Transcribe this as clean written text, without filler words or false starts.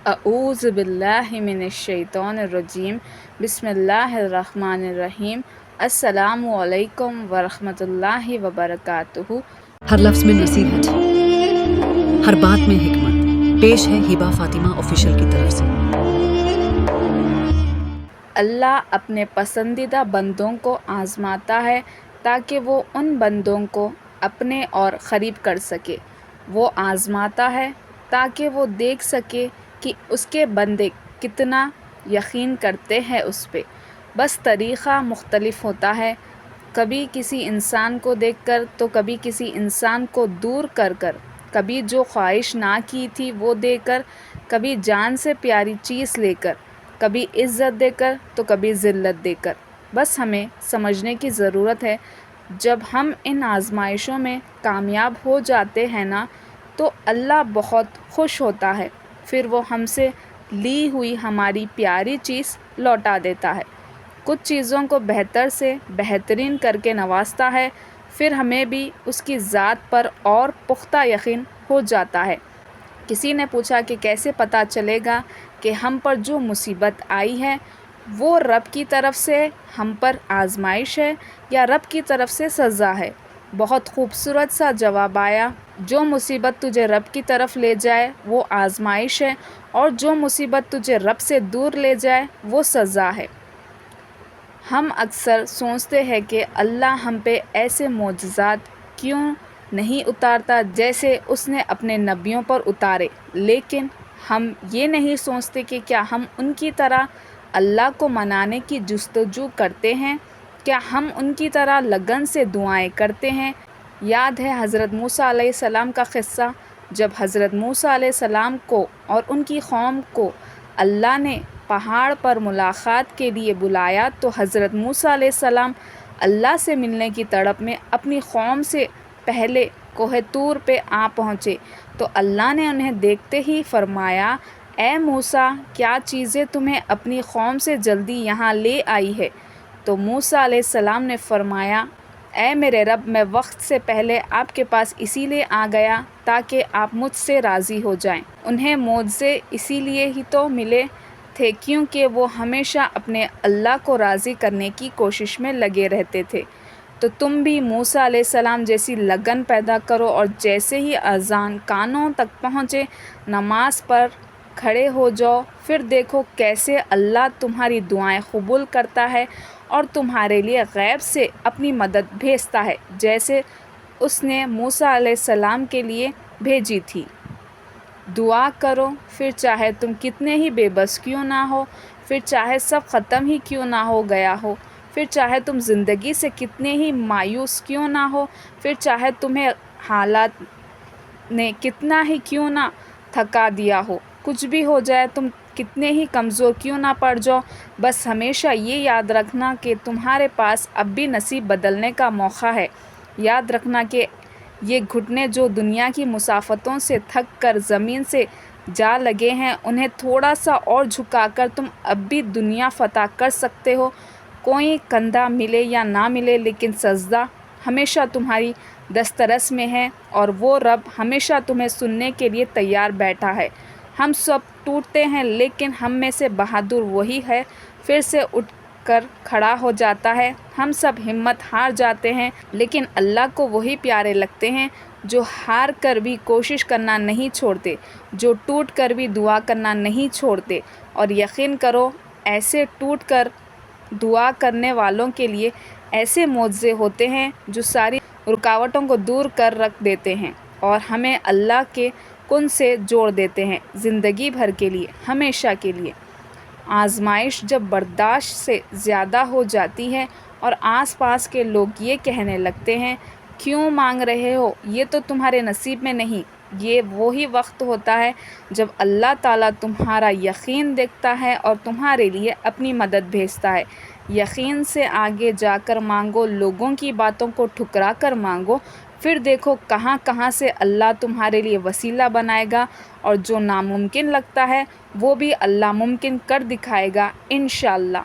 اعوذ باللہ من الشیطان الرجیم بسم اللہ الرحمن الرحیم السلام علیکم ورحمۃ اللہ وبرکاتہ۔ ہر لفظ میں نصیحت، ہر بات میں حکمت۔ پیش ہے ہبہ فاطمہ آفیشیل کی طرف سے۔ اللہ اپنے پسندیدہ بندوں کو آزماتا ہے تاکہ وہ ان بندوں کو اپنے اور قریب کر سکے۔ وہ آزماتا ہے تاکہ وہ دیکھ سکے کہ اس کے بندے کتنا یقین کرتے ہیں اس پہ۔ بس طریقہ مختلف ہوتا ہے، کبھی کسی انسان کو دیکھ کر تو کبھی کسی انسان کو دور کر کر، کبھی جو خواہش نہ کی تھی وہ دے کر، کبھی جان سے پیاری چیز لے کر، کبھی عزت دے کر تو کبھی ذلت دے کر۔ بس ہمیں سمجھنے کی ضرورت ہے، جب ہم ان آزمائشوں میں کامیاب ہو جاتے ہیں نا تو اللہ بہت خوش ہوتا ہے، پھر وہ ہم سے لی ہوئی ہماری پیاری چیز لوٹا دیتا ہے، کچھ چیزوں کو بہتر سے بہترین کر کے نوازتا ہے، پھر ہمیں بھی اس کی ذات پر اور پختہ یقین ہو جاتا ہے۔ کسی نے پوچھا کہ کیسے پتہ چلے گا کہ ہم پر جو مصیبت آئی ہے وہ رب کی طرف سے ہم پر آزمائش ہے یا رب کی طرف سے سزا ہے؟ بہت خوبصورت سا جواب آیا، جو مصیبت تجھے رب کی طرف لے جائے وہ آزمائش ہے، اور جو مصیبت تجھے رب سے دور لے جائے وہ سزا ہے۔ ہم اکثر سوچتے ہیں کہ اللہ ہم پہ ایسے معجزات کیوں نہیں اتارتا جیسے اس نے اپنے نبیوں پر اتارے، لیکن ہم یہ نہیں سوچتے کہ کیا ہم ان کی طرح اللہ کو منانے کی جستجو کرتے ہیں؟ کیا ہم ان کی طرح لگن سے دعائیں کرتے ہیں؟ یاد ہے حضرت موسیٰ علیہ السلام کا قصہ، جب حضرت موسیٰ علیہ السلام کو اور ان کی قوم کو اللہ نے پہاڑ پر ملاقات کے لیے بلایا تو حضرت موسیٰ علیہ السلام اللہ سے ملنے کی تڑپ میں اپنی قوم سے پہلے کوہ طور پہ آ پہنچے، تو اللہ نے انہیں دیکھتے ہی فرمایا، اے موسیٰ، کیا چیزیں تمہیں اپنی قوم سے جلدی یہاں لے آئی ہے؟ تو موسیٰ علیہ السلام نے فرمایا، اے میرے رب، میں وقت سے پہلے آپ کے پاس اسی لیے آ گیا تاکہ آپ مجھ سے راضی ہو جائیں۔ انہیں معجزے اسی لیے ہی تو ملے تھے کیونکہ وہ ہمیشہ اپنے اللہ کو راضی کرنے کی کوشش میں لگے رہتے تھے۔ تو تم بھی موسیٰ علیہ السلام جیسی لگن پیدا کرو، اور جیسے ہی اذان کانوں تک پہنچے نماز پر کھڑے ہو جاؤ، پھر دیکھو کیسے اللہ تمہاری دعائیں قبول کرتا ہے اور تمہارے لیے غیب سے اپنی مدد بھیجتا ہے، جیسے اس نے موسیٰ علیہ السلام کے لیے بھیجی تھی۔ دعا کرو، پھر چاہے تم کتنے ہی بے بس کیوں نہ ہو، پھر چاہے سب ختم ہی کیوں نہ ہو گیا ہو، پھر چاہے تم زندگی سے کتنے ہی مایوس کیوں نہ ہو، پھر چاہے تمہیں حالات نے کتنا ہی کیوں نہ تھکا دیا ہو، کچھ بھی ہو جائے، تم کتنے ہی کمزور کیوں نہ پڑ جاؤ، بس ہمیشہ یہ یاد رکھنا کہ تمہارے پاس اب بھی نصیب بدلنے کا موقع ہے۔ یاد رکھنا کہ یہ گھٹنے جو دنیا کی مسافتوں سے تھک کر زمین سے جا لگے ہیں، انہیں تھوڑا سا اور جھکا کر تم اب بھی دنیا فتح کر سکتے ہو۔ کوئی کندھا ملے یا نہ ملے، لیکن سجدہ ہمیشہ تمہاری دسترس میں ہے، اور وہ رب ہمیشہ تمہیں سننے کے لیے تیار بیٹھا ہے۔ ہم سب ٹوٹتے ہیں، لیکن ہم میں سے بہادر وہی ہے، پھر سے اٹھ کر کھڑا ہو جاتا ہے۔ ہم سب ہمت ہار جاتے ہیں، لیکن اللہ کو وہی پیارے لگتے ہیں جو ہار کر بھی کوشش کرنا نہیں چھوڑتے، جو ٹوٹ کر بھی دعا کرنا نہیں چھوڑتے۔ اور یقین کرو، ایسے ٹوٹ کر دعا کرنے والوں کے لیے ایسے معجزے ہوتے ہیں جو ساری رکاوٹوں کو دور کر رکھ دیتے ہیں اور ہمیں اللہ کے کن سے جوڑ دیتے ہیں، زندگی بھر کے لیے، ہمیشہ کے لیے۔ آزمائش جب برداشت سے زیادہ ہو جاتی ہے اور آس پاس کے لوگ یہ کہنے لگتے ہیں، کیوں مانگ رہے ہو، یہ تو تمہارے نصیب میں نہیں، یہ وہی وقت ہوتا ہے جب اللہ تعالیٰ تمہارا یقین دیکھتا ہے اور تمہارے لیے اپنی مدد بھیجتا ہے۔ یقین سے آگے جا کر مانگو، لوگوں کی باتوں کو ٹھکرا کر مانگو، پھر دیکھو کہاں کہاں سے اللہ تمہارے لیے وسیلہ بنائے گا، اور جو ناممکن لگتا ہے وہ بھی اللہ ممکن کر دکھائے گا انشاءاللہ۔